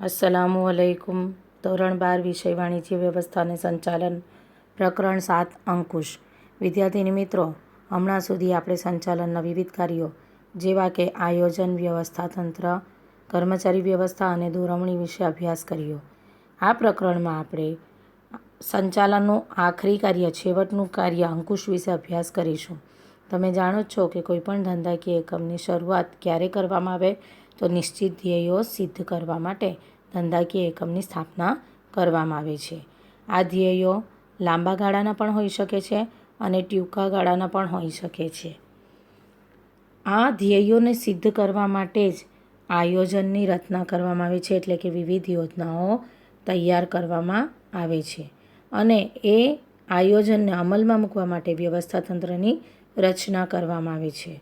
अस्सलामुअलैकुम। ધોરણ 12 વિષય વાણિજ્ય વ્યવસ્થા અને સંચાલન, પ્રકરણ 7 અંકુશ. વિદ્યાર્થીની મિત્રો, હમણાં સુધી આપણે સંચાલનના વિવિધ કાર્યો જેવા કે આયોજન, વ્યવસ્થાતંત્ર, કર્મચારી વ્યવસ્થા અને દોરવણી વિશે અભ્યાસ કર્યો. આ પ્રકરણમાં આપણે સંચાલનનું આખરી કાર્ય, છેવટનું કાર્ય અંકુશ વિશે અભ્યાસ કરીશું. તમે જાણો છો કે કોઈપણ ધંધાકીય એકમની શરૂઆત ક્યારે કરવામાં આવે તો નિશ્ચિત ધ્યેયો સિદ્ધ કરવા માટે ધંધાકીય એકમની સ્થાપના કરવામાં આવે છે. આ ધ્યેયો લાંબા ગાળાના પણ હોઈ શકે છે અને ટૂંકા ગાળાના પણ હોઈ શકે છે. આ ધ્યેયોને સિદ્ધ કરવા માટે જ આયોજનની રચના કરવામાં આવે છે, એટલે કે વિવિધ યોજનાઓ તૈયાર કરવામાં આવે છે અને એ આયોજનને અમલમાં મૂકવા માટે વ્યવસ્થાતંત્રની રચના કરવામાં આવે છે.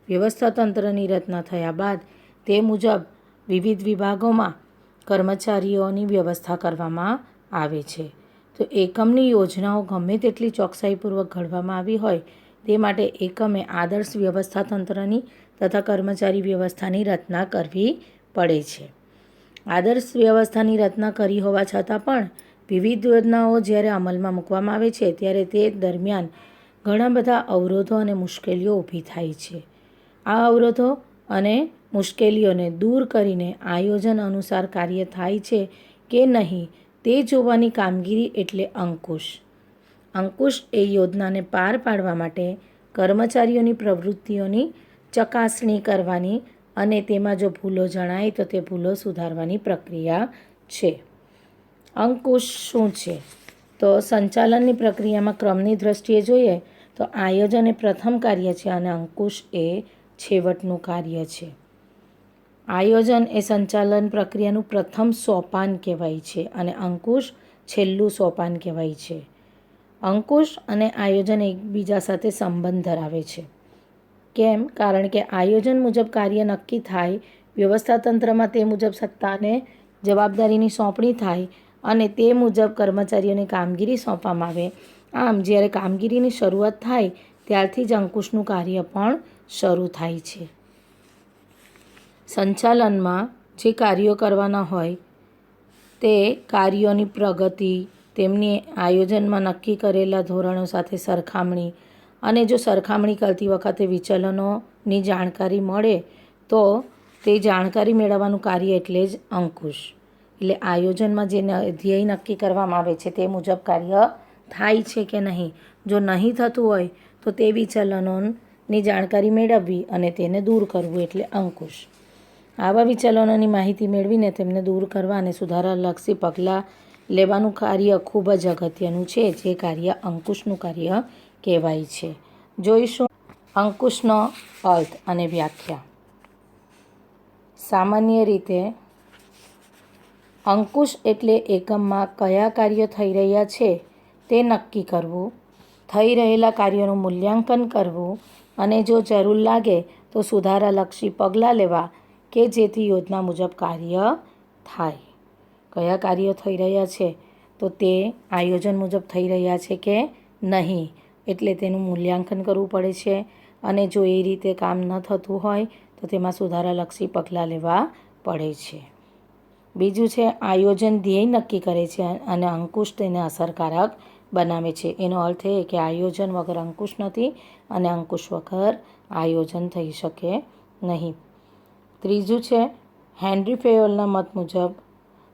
વ્યવસ્થાતંત્રની રચના થયા બાદ તે મુજબ વિવિધ વિભાગોમાં કર્મચારીઓની વ્યવસ્થા કરવામાં આવે છે. તો એકમની યોજનાઓ ગમે તેટલી ચોકસાઈપૂર્વક ઘડવામાં આવી હોય તે માટે એકમે આદર્શ વ્યવસ્થાતંત્રની તથા કર્મચારી વ્યવસ્થાની રચના કરવી પડે છે. આદર્શ વ્યવસ્થાની રચના કરી હોવા છતાં પણ વિવિધ યોજનાઓ જ્યારે અમલમાં મૂકવામાં આવે છે ત્યારે તે દરમિયાન ઘણા બધા અવરોધો અને મુશ્કેલીઓ ઊભી થાય છે. આ અવરોધો અને મુશ્કેલીઓને દૂર કરીને આયોજન અનુસાર કાર્ય થાય છે કે નહીં તે જોવાની કામગીરી એટલે અંકુશ. અંકુશ એ યોજનાને પાર પાડવા માટે કર્મચારીઓની પ્રવૃત્તિઓની ચકાસણી કરવાની અને તેમાં જો ભૂલો જણાય તો તે ભૂલો સુધારવાની પ્રક્રિયા છે. અંકુશ શું છે? તો સંચાલનની પ્રક્રિયામાં ક્રમની દૃષ્ટિએ જોઈએ તો આયોજન એ પ્રથમ કાર્ય છે અને અંકુશ એ છેવટનું કાર્ય છે. આયોજન એ સંચાલન પ્રક્રિયાનું પ્રથમ સોપાન કહેવાય છે અને અંકુશ છેલ્લું સોપાન કહેવાય છે. અંકુશ અને આયોજન એકબીજા સાથે સંબંધ ધરાવે છે. કેમ? કારણ કે આયોજન મુજબ કાર્ય નક્કી થાય, વ્યવસ્થાતંત્રમાં તે મુજબ સત્તાને જવાબદારીની સોંપણી થાય અને તે મુજબ કર્મચારીઓને કામગીરી સોંપવામાં આવે. આમ જ્યારે કામગીરીની શરૂઆત થાય ત્યારથી જ અંકુશનું કાર્ય પણ શરૂ થાય છે. સંચાલનમાં જે કાર્યો કરવાના હોય તે કાર્યોની પ્રગતિ, તેમની આયોજનમાં નક્કી કરેલા ધોરણો સાથે સરખામણી અને જો સરખામણી કરતી વખતે વિચલનોની જાણકારી મળે તો તે જાણકારી મેળવવાનું કાર્ય એટલે જ અંકુશ. એટલે આયોજનમાં જે ધ્યેય નક્કી કરવામાં આવે છે તે મુજબ કાર્ય થાય છે કે નહીં. જો નહીં થતું હોય તો તે વિચલનોની જાણકારી મેળવવી અને તેને દૂર કરવું એટલે અંકુશ. આવા વિચલનોની માહિતી મેળવીને તેમને દૂર કરવા અને સુધારાલક્ષી પગલાં લેવાનું કાર્ય ખૂબ જ અગત્યનું છે, જે કાર્ય અંકુશનું કાર્ય કહેવાય છે. જોઈશું અંકુશનો અર્થ અને વ્યાખ્યા. સામાન્ય રીતે અંકુશ એટલે એકમમાં કયા કાર્યો થઈ રહ્યા છે તે નક્કી કરવું, થઈ રહેલા કાર્યોનું મૂલ્યાંકન કરવું અને જો જરૂર લાગે તો સુધારાલક્ષી પગલાં લેવા કે જેથી યોજના મુજબ કાર્ય થાય. કયા કાર્યો થઈ રહ્યા છે તો તે આયોજન મુજબ થઈ રહ્યા છે કે નહીં, એટલે તેનું મૂલ્યાંકન કરવું પડે છે અને જો એ રીતે કામ ન થતું હોય તો તેમાં સુધારાલક્ષી પગલાં લેવા પડે છે. બીજું છે આયોજન ધ્યેય નક્કી કરે છે અને અંકુશ તેને અસરકારક બનાવે છે. એનો અર્થ એ કે આયોજન વગર અંકુશ નથી અને અંકુશ વગર આયોજન થઈ શકે નહીં. ત્રીજું છે હેનરી ફેયોલના મત મુજબ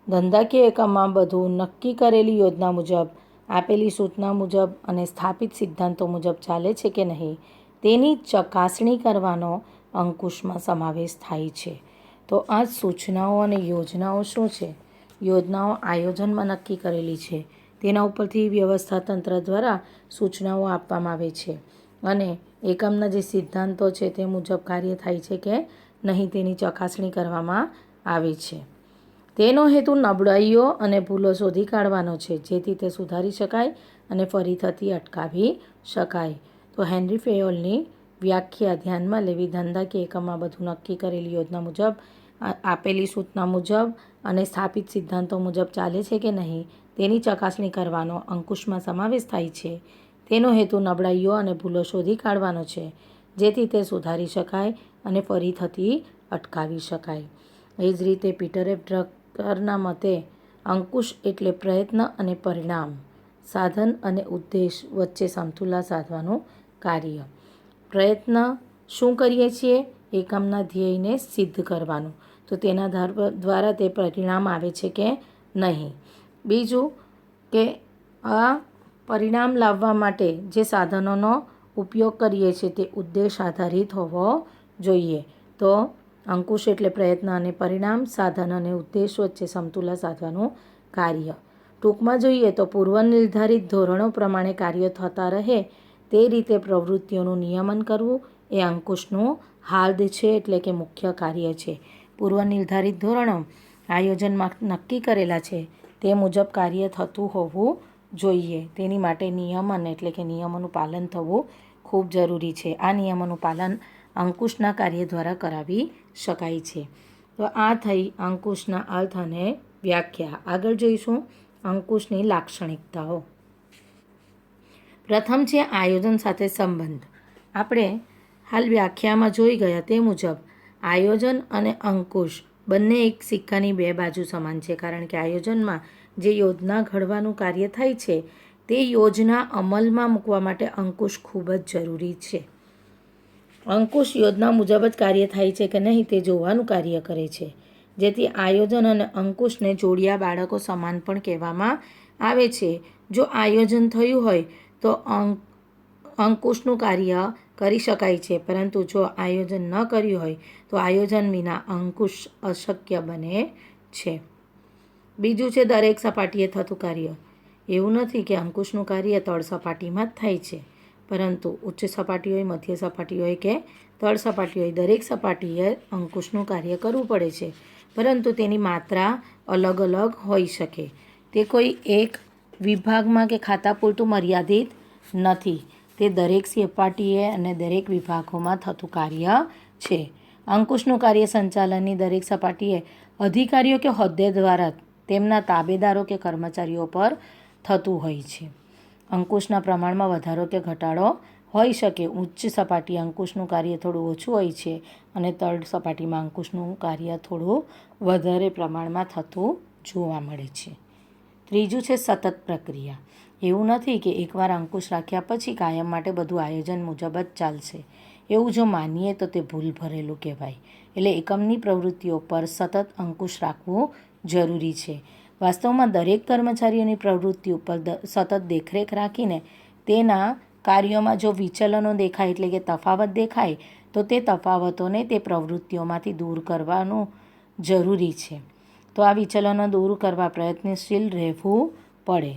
ધંધાકીય એકમમાં બધું નક્કી કરેલી યોજના મુજબ, આપેલી સૂચના મુજબ અને સ્થાપિત સિદ્ધાંતો મુજબ ચાલે છે કે નહીં તેની ચકાસણી કરવાનો અંકુશમાં સમાવેશ થાય છે. તો આ સૂચનાઓ અને યોજનાઓ શું છે? યોજનાઓ આયોજનમાં નક્કી કરેલી છે, તેના ઉપરથી વ્યવસ્થાતંત્ર દ્વારા સૂચનાઓ આપવામાં આવે છે અને એકમના જે સિદ્ધાંતો છે તે મુજબ કાર્ય થાય છે કે નહીં તેની ચકાસણી કરવામાં આવે છે. તેનો હેતુ નબળાઈઓ અને ભૂલો શોધી કાઢવાનો છે, જેથી તે સુધારી શકાય અને ફરી થતી અટકાવી શકાય. તો હેનરી ફેયોલની વ્યાખ્યા ધ્યાનમાં લેવી. ધંધાકીય એકમમાં બધું નક્કી કરેલી યોજના મુજબ, આપેલી સૂચના મુજબ અને સ્થાપિત સિદ્ધાંતો મુજબ ચાલે છે કે નહીં તેની ચકાસણી કરવાનો અંકુશમાં સમાવેશ થાય છે. તેનો હેતુ નબળાઈઓ અને ભૂલો શોધી કાઢવાનો છે, જેથી તે સુધારી શકાય અને ફરી થતી અટકાવી શકાય. એ જ રીતે પીટર એફ ભાસ્કરના મતે અંકુશ એટલે પ્રયત્ન અને પરિણામ, સાધન અને ઉદ્દેશ વચ્ચે સમતુલા સાધવાનું કાર્ય. પ્રયત્ન શું કરીએ છીએ? એકમના ધ્યેયને સિદ્ધ કરવાનું, તો તેના દ્વારા તે પરિણામ આવે છે કે નહીં. બીજું કે આ પરિણામ લાવવા માટે જે સાધનોનો ઉપયોગ કરીએ છીએ તે ઉદ્દેશ આધારિત હોવો જોઈએ. તો અંકુશ એટલે પ્રયત્ન અને પરિણામ, સાધન અને ઉદ્દેશ વચ્ચે સમતુલા સાધવાનું કાર્ય. ટૂંકમાં જોઈએ તો પૂર્વનિર્ધારિત ધોરણો પ્રમાણે કાર્યો થતા રહે તે રીતે પ્રવૃત્તિઓનું નિયમન કરવું એ અંકુશનું હાર્દ છે, એટલે કે મુખ્ય કાર્ય છે. પૂર્વનિર્ધારિત ધોરણો આયોજનમાં નક્કી કરેલા છે તે મુજબ કાર્ય થતું હોવું જોઈએ. તેની માટે નિયમન એટલે કે નિયમોનું પાલન થવું ખૂબ જરૂરી છે. આ નિયમોનું પાલન અંકુશના કાર્ય દ્વારા કરાવી શકાય છે. તો આ થઈ અંકુશના અર્થ અને વ્યાખ્યા. આગળ જોઈશું અંકુશની લાક્ષણિકતાઓ. પ્રથમ છે આયોજન સાથે સંબંધ. આપણે હાલ વ્યાખ્યામાં જોઈ ગયા તે મુજબ આયોજન અને અંકુશ બંને એક સિક્કાની બે બાજુ સમાન છે, કારણ કે આયોજનમાં જે યોજના ઘડવાનું કાર્ય થાય છે તે યોજના અમલમાં મૂકવા માટે અંકુશ ખૂબ જ જરૂરી છે. અંકુશ યોજના મુજબ જ કાર્ય થાય છે કે નહીં તે જોવાનું કાર્ય કરે છે. જેથી આયોજન અને અંકુશને જોડિયા બાળકો સમાન પણ કહેવામાં આવે છે. જો આયોજન થયું હોય તો અંકુશનું કાર્ય કરી શકાય છે, પરંતુ જો આયોજન ન કર્યું હોય તો આયોજન વિના અંકુશ અશક્ય બને છે. બીજું છે દરેક સપાટીએ થતું કાર્ય. એવું નથી કે અંકુશનું કાર્ય તળ સપાટીમાં જ થાય છે, પરંતુ ઉચ્ચ સપાટી હોય, મધ્ય સપાટી હોય કે તળ સપાટી હોય, દરેક સપાટીએ અંકુશનું કાર્ય કરવું પડે છે, પરંતુ તેની માત્રા અલગ અલગ હોઈ શકે. તે કોઈ એક વિભાગમાં કે ખાતા પૂરતું મર્યાદિત નથી. તે દરેક સપાટીએ અને દરેક વિભાગોમાં થતું કાર્ય છે. અંકુશનું કાર્ય સંચાલનની દરેક સપાટીએ અધિકારીઓ કે હોદ્દે દ્વારા તેમના તાબેદારો કે કર્મચારીઓ પર થતું હોય છે. અંકુશના પ્રમાણમાં વધારો કે ઘટાડો હોઈ શકે. ઉચ્ચ સપાટી અંકુશનું કાર્ય થોડું ઓછું હોય છે અને તળ સપાટીમાં અંકુશનું કાર્ય થોડું વધારે પ્રમાણમાં થતું જોવા મળે છે. ત્રીજું છે સતત પ્રક્રિયા. એવું નથી કે એકવાર અંકુશ રાખ્યા પછી કાયમ માટે બધું આયોજન મુજબ જ ચાલશે. એવું જો માનીએ તો તે ભૂલ ભરેલું કહેવાય. એટલે એકમની પ્રવૃત્તિઓ પર સતત અંકુશ રાખવું જરૂરી છે. વાસ્તવમાં દરેક કર્મચારીઓની પ્રવૃત્તિ ઉપર સતત દેખરેખ રાખીને તેના કાર્યોમાં જો વિચલનો દેખાય એટલે કે તફાવત દેખાય તો તે તફાવતોને તે પ્રવૃત્તિઓમાંથી દૂર કરવાનું જરૂરી છે. તો આ વિચલનો દૂર કરવા પ્રયત્નશીલ રહેવું પડે.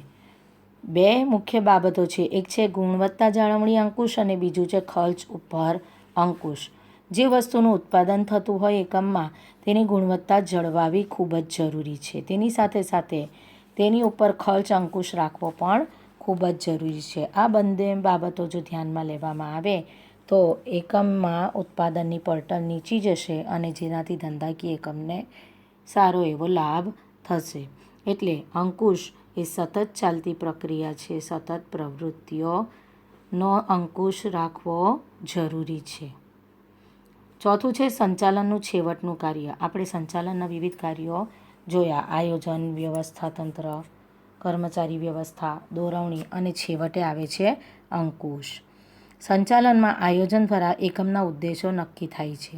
બે મુખ્ય બાબતો છે. એક છે ગુણવત્તા જાળવણી અંકુશ અને બીજું છે ખર્ચ ઉપર અંકુશ. જે વસ્તુનું ઉત્પાદન થતું હોય એકમમાં તેની ગુણવત્તા જળવાવી ખૂબ જ જરૂરી છે. તેની સાથે સાથે તેની ઉપર ખર્ચ અંકુશ રાખવો પણ ખૂબ જ જરૂરી છે. આ બંને બાબતો જો ધ્યાનમાં લેવામાં આવે તો એકમમાં ઉત્પાદનની પડતર નીચી જશે અને જેનાથી ધંધાકીય એકમને સારો એવો લાભ થશે. એટલે અંકુશ એ સતત ચાલતી પ્રક્રિયા છે. સતત પ્રવૃત્તિઓનો અંકુશ રાખવો જરૂરી છે. ચોથું છે સંચાલનનું છેવટનું કાર્ય. આપણે સંચાલનના વિવિધ કાર્યો જોયા. આયોજન, વ્યવસ્થા તંત્ર, કર્મચારી વ્યવસ્થા, દોરવણી અને છેવટે આવે છે અંકુશ. સંચાલનમાં આયોજન દ્વારા એકમના ઉદ્દેશો નક્કી થાય છે.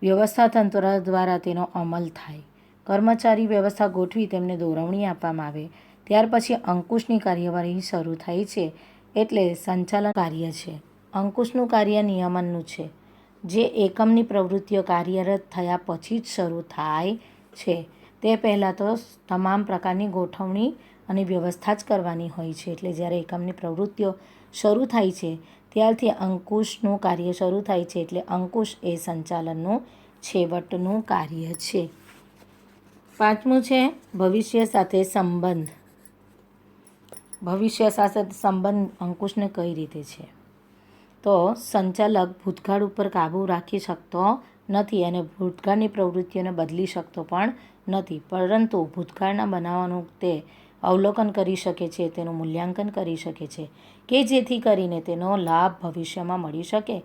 વ્યવસ્થા તંત્ર દ્વારા તેનો અમલ થાય. કર્મચારી વ્યવસ્થા ગોઠવી તેમને દોરવણી આપવામાં આવે. ત્યાર પછી અંકુશની કાર્યવાહી શરૂ થાય છે, એટલે સંચાલન કાર્ય છે. અંકુશનું કાર્ય નિયમનનું છે, જે એકમની પ્રવૃત્તિઓ કાર્યરત થયા પછી જ શરૂ થાય છે. તે પહેલાં તો તમામ પ્રકારની ગોઠવણી અને વ્યવસ્થા જ કરવાની હોય છે. એટલે જ્યારે એકમની પ્રવૃત્તિઓ શરૂ થાય છે ત્યારથી અંકુશનું કાર્ય શરૂ થાય છે. એટલે અંકુશ એ સંચાલનનું છેવટનું કાર્ય છે. પાંચમું છે ભવિષ્ય સાથે સંબંધ. ભવિષ્ય સાથે સંબંધ અંકુશને કઈ રીતે છે? તો સંચાલક ભૂતકાળ ઉપર કાબૂ રાખી શકતો નથી અને ભૂતકાળની પ્રવૃત્તિઓને બદલી શકતો પણ નથી, પરંતુ ભૂતકાળના બનાવોનું તે અવલોકન કરી શકે છે, તેનું મૂલ્યાંકન કરી શકે છે કે જેથી કરીને તેનો લાભ ભવિષ્યમાં મળી શકે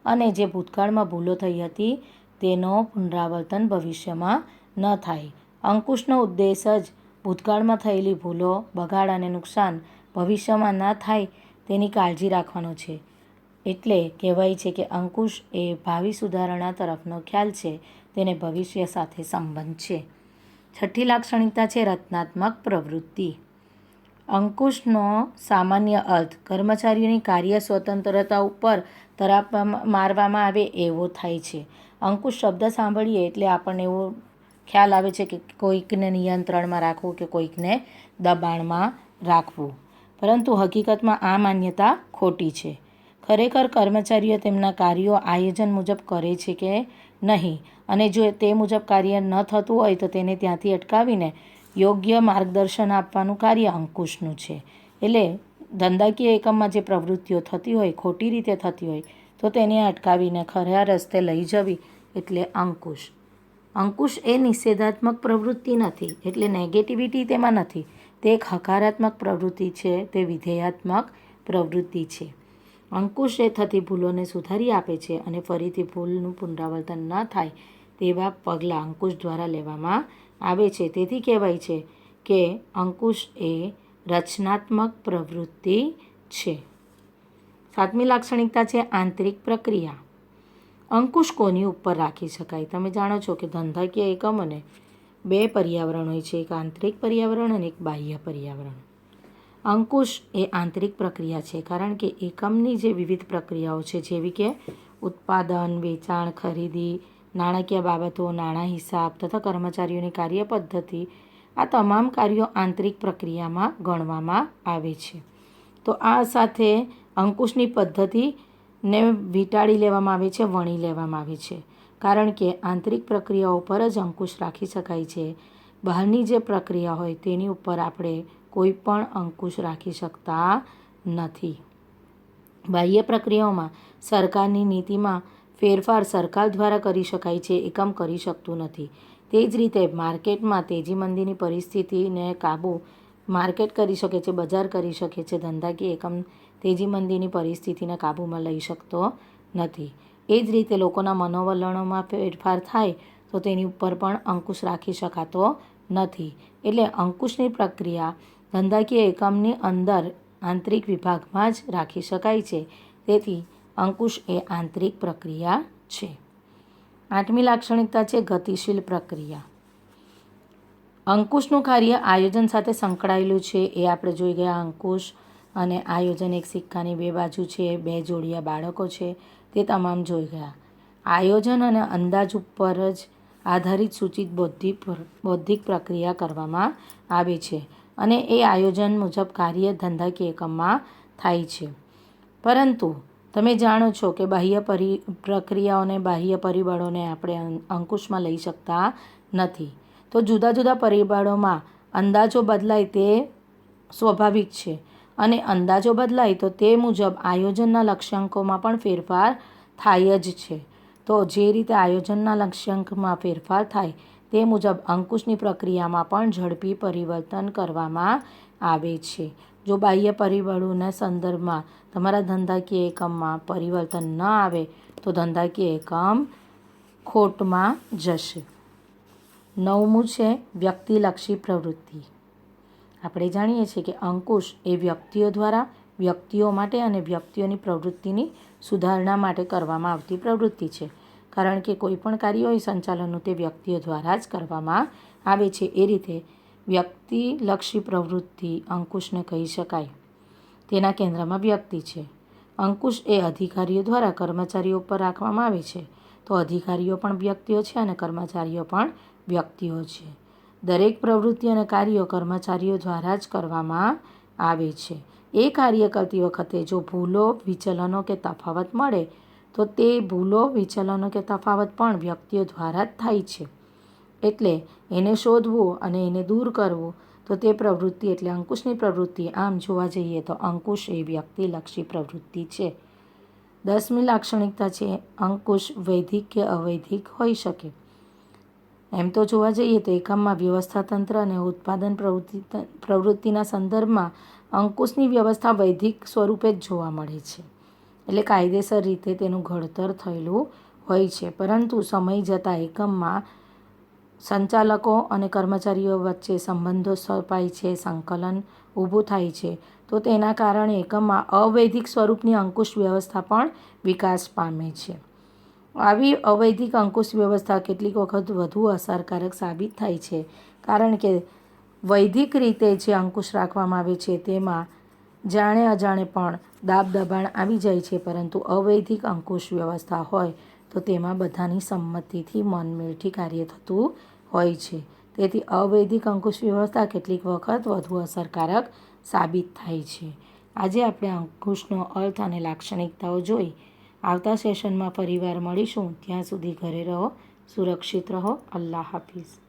અને જે ભૂતકાળમાં ભૂલો થઈ હતી તેનો પુનરાવર્તન ભવિષ્યમાં ન થાય. અંકુશનો ઉદ્દેશ જ ભૂતકાળમાં થયેલી ભૂલો, બગાડ અને નુકસાન ભવિષ્યમાં ન થાય તેની કાળજી રાખવાનો છે. એટલે કહેવાય છે કે અંકુશ એ ભાવિ સુધારણા તરફનો ખ્યાલ છે, તેને ભવિષ્ય સાથે સંબંધ છે. છઠ્ઠી લાક્ષણિકતા છે રચનાત્મક પ્રવૃત્તિ. અંકુશનો સામાન્ય અર્થ કર્મચારીઓની કાર્ય સ્વતંત્રતા ઉપર તરાપ મારવામાં આવે એવો થાય છે. અંકુશ શબ્દ સાંભળીએ એટલે આપણને એવો ખ્યાલ આવે છે કે કોઈકને નિયંત્રણમાં રાખવું કે કોઈકને દબાણમાં રાખવું. પરંતુ હકીકતમાં આ માન્યતા ખોટી છે. ખરેખર કર્મચારીઓ તેમના કાર્યો આયોજન મુજબ કરે છે કે નહીં, અને જો તે મુજબ કાર્ય ન થતું હોય તો તેને ત્યાંથી અટકાવીને યોગ્ય માર્ગદર્શન આપવાનું કાર્ય અંકુશનું છે. એટલે ધંધાકીય એકમમાં જે પ્રવૃત્તિઓ થતી હોય, ખોટી રીતે થતી હોય, તો તેને અટકાવીને ખરા રસ્તે લઈ જવી એટલે અંકુશ. અંકુશ એ નિષેધાત્મક પ્રવૃત્તિ નથી, એટલે નેગેટિવિટી તેમાં નથી. તે એક હકારાત્મક પ્રવૃત્તિ છે, તે વિધેયાત્મક પ્રવૃત્તિ છે. અંકુશ એ થતી ભૂલોને સુધારી આપે છે અને ફરીથી ભૂલનું પુનરાવર્તન ન થાય તેવા પગલાં અંકુશ દ્વારા લેવામાં આવે છે. તેથી કહેવાય છે કે અંકુશ એ રચનાત્મક પ્રવૃત્તિ છે. સાતમી લાક્ષણિકતા છે આંતરિક પ્રક્રિયા. અંકુશ કોની ઉપર રાખી શકાય? તમે જાણો છો કે ધંધાકીય એકમોને બે પર્યાવરણ હોય છે, એક આંતરિક પર્યાવરણ અને એક બાહ્ય પર્યાવરણ. અંકુશ એ આંતરિક પ્રક્રિયા છે, કારણ કે એકમની જે વિવિધ પ્રક્રિયાઓ છે, જેવી કે ઉત્પાદન, વેચાણ, ખરીદી, નાણાકીય બાબતો, નાણાં હિસાબ તથા કર્મચારીઓની કાર્ય પદ્ધતિ, આ તમામ કાર્યો આંતરિક પ્રક્રિયામાં ગણવામાં આવે છે. તો આ સાથે અંકુશની પદ્ધતિને વીંટાળી લેવામાં આવે છે, વણી લેવામાં આવે છે, કારણ કે આંતરિક પ્રક્રિયાઓ પર જ અંકુશ રાખી શકાય છે. બહારની જે પ્રક્રિયા હોય તેની ઉપર આપણે કોઈ પણ અંકુશ રાખી શકતા નથી. બાહ્ય પ્રક્રિયાઓમાં સરકારની નીતિમાં ફેરફાર સરકાર દ્વારા કરી શકાય છે, એકમ કરી શકતું નથી. તે જ રીતે માર્કેટમાં તેજી મંદીની પરિસ્થિતિને માર્કેટ કરી શકે છે, બજાર કરી શકે છે. ધંધાકીય એકમ તેજી મંદીની પરિસ્થિતિને કાબૂમાં લઈ શકતો નથી. એ જ રીતે લોકોના મનોવલણોમાં ફેરફાર થાય તો તેની ઉપર પણ અંકુશ રાખી શકાતો નથી. એટલે અંકુશની પ્રક્રિયા ધંધાકીય એકમની અંદર આંતરિક વિભાગમાં જ રાખી શકાય છે. તેથી અંકુશ એ આંતરિક પ્રક્રિયા છે. આઠમી લાક્ષણિકતા છે ગતિશીલ પ્રક્રિયા. અંકુશનું કાર્ય આયોજન સાથે સંકળાયેલું છે. એ આપણે જોઈ ગયા. અંકુશ અને આયોજન એક સિક્કાની બે બાજુ છે, બે જોડિયા બાળકો છે, તે તમામ જોઈ ગયા. આયોજન અને અંદાજ ઉપર જ આધારિત સૂચિત બૌદ્ધિક પ્રક્રિયા કરવામાં આવે છે અને એ આયોજન મુજબ કાર્ય ધંધાકીય એકમમાં થાય છે. પરંતુ તમે જાણો છો કે બાહ્ય પ્રક્રિયાઓને, બાહ્ય પરિબળોને આપણે અંકુશમાં લઈ શકતા નથી. તો જુદા જુદા પરિબળોમાં અંદાજો બદલાય તે સ્વાભાવિક છે, અને અંદાજો બદલાય તો તે મુજબ આયોજનના લક્ષ્યાંકોમાં પણ ફેરફાર થાય જ છે. તો જે રીતે આયોજનના લક્ષ્યાંકમાં ફેરફાર થાય તે મુજબ અંકુશની પ્રક્રિયામાં પણ ઝડપી પરિવર્તન કરવામાં આવે છે. જો બાહ્ય પરિબળોના સંદર્ભમાં તમારા ધંધાકીય એકમમાં પરિવર્તન ન આવે તો ધંધાકીય એકમ ખોટમાં જશે. નવમું છે વ્યક્તિલક્ષી પ્રવૃત્તિ. આપણે જાણીએ છીએ કે અંકુશ એ વ્યક્તિઓ દ્વારા, વ્યક્તિઓ માટે અને વ્યક્તિઓની પ્રવૃત્તિની સુધારણા માટે કરવામાં આવતી પ્રવૃત્તિ છે. કારણ કે કોઈ પણ કાર્ય હોય સંચાલનનું, તે વ્યક્તિઓ દ્વારા જ કરવામાં આવે છે. એ રીતે વ્યક્તિલક્ષી પ્રવૃત્તિ અંકુશને કહી શકાય. તેના કેન્દ્રમાં વ્યક્તિ છે. અંકુશ એ અધિકારીઓ દ્વારા કર્મચારીઓ પર રાખવામાં આવે છે. તો અધિકારીઓ પણ વ્યક્તિઓ છે અને કર્મચારીઓ પણ વ્યક્તિઓ છે. દરેક પ્રવૃત્તિ અને કાર્યો કર્મચારીઓ દ્વારા જ કરવામાં આવે છે. એ કાર્ય કરતી વખતે જો ભૂલો, વિચલનો કે તફાવત મળે તો તે ભૂલો, વિચલનો કે તફાવત પણ વ્યક્તિઓ દ્વારા જ થાય છે. એટલે એને શોધવું અને એને દૂર કરવું, તો તે પ્રવૃત્તિ એટલે અંકુશની પ્રવૃત્તિ. આમ જોવા જઈએ તો અંકુશ એ વ્યક્તિલક્ષી પ્રવૃત્તિ છે. 10મી લાક્ષણિકતા છે અંકુશ વૈધિક કે અવૈધિક હોઈ શકે. એમ તો જોવા જઈએ તો એકમમાં વ્યવસ્થા તંત્ર અને ઉત્પાદન પ્રવૃત્તિના સંદર્ભમાં અંકુશની વ્યવસ્થા વૈધિક સ્વરૂપે જ જોવા મળે છે. એટલે કાયદેસર રીતે તેનું ઘડતર થયેલું હોય છે. પરંતુ સમય જતાં એકમમાં સંચાલકો અને કર્મચારીઓ વચ્ચે સંબંધો સ્થપાય છે, સંકલન ઊભું થાય છે, તો તેના કારણે એકમમાં અવૈધિક સ્વરૂપની અંકુશ વ્યવસ્થા પણ વિકાસ પામે છે. આવી અવૈધિક અંકુશ વ્યવસ્થા કેટલીક વખત વધુ અસરકારક સાબિત થાય છે, કારણ કે વૈધિક રીતે જે અંકુશ રાખવામાં આવે છે તેમાં જાણે અજાણે પણ દાબ દબાણ આવી જાય છે, પરંતુ અવૈધિક અંકુશ વ્યવસ્થા હોય તો તેમાં બધાની સંમતિથી મનમેળથી કાર્ય થતું હોય છે. તેથી અવૈધિક અંકુશ વ્યવસ્થા કેટલીક વખત વધુ અસરકારક સાબિત થાય છે. આજે આપણે અંકુશનો અર્થ અને લાક્ષણિકતાઓ જોઈ. આવતા સેશનમાં ફરીવાર મળીશું. ત્યાં સુધી ઘરે રહો, સુરક્ષિત રહો. અલ્લાહ હાફિઝ.